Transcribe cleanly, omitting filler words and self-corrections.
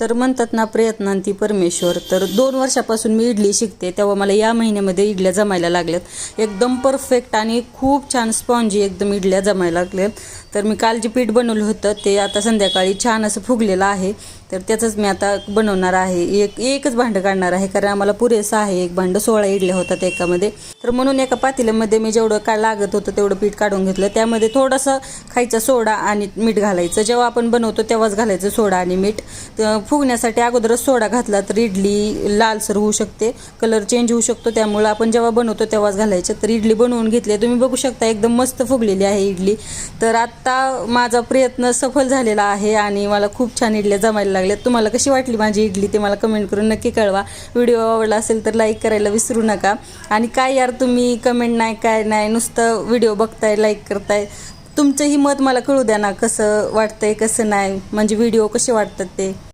तर म्हणतात ना, प्रयत्नांती परमेश्वर. तर 2 वर्षापासून मी इडली शिकते, तेव्हा मला या महिन्यामध्ये इडल्या जमायला लागल्यात. एकदम परफेक्ट आणि खूप छान स्पॉन्जी एकदम इडल्या जमायला लागल्यात. तर मी काल जे पीठ बनवलं होतं ते आता संध्याकाळी छान असं फुगलेलं आहे. तर त्याचंच मी आता बनवणार आहे. एकच भांडं काढणार आहे, कारण आम्हाला पुरेसं आहे. एक भांडं 16 इडल्या होतात एकामध्ये. तर म्हणून एका पातेल्यामध्ये मी जेवढं काय लागत होतं तेवढं पीठ काढून घेतलं. त्यामध्ये थोडंसं खायचा सोडा आणि मीठ घालायचं. जेव्हा आपण बनवतो तेव्हाच घालायचं सोडा आणि मीठ. फुगण्यासाठी अगोदरच सोडा घातला तर इडली लालसर होऊ शकते, कलर चेंज होऊ शकतो. त्यामुळे आपण जेव्हा बनवतो तेव्हाच घालायचं. तर इडली बनवून घेतली, तुम्ही बघू शकता एकदम मस्त फुगलेली आहे इडली. तर आत्ता माझा प्रयत्न सफल झालेला आहे आणि मला खूप छान इडल्या जमायला लागल्यात. तुम्हाला कशी वाटली माझी इडली ते मला कमेंट करून नक्की कळवा. व्हिडिओ आवडला असेल तर लाईक करायला विसरू नका. आणि काय यार, तुम्ही कमेंट नाही काय नाही, नुसतं व्हिडिओ बघताय, लाईक करताय. तुमचंही मत मला कळू द्या ना, कसं वाटतंय कसं नाही, म्हणजे व्हिडिओ कसे वाटतात ते.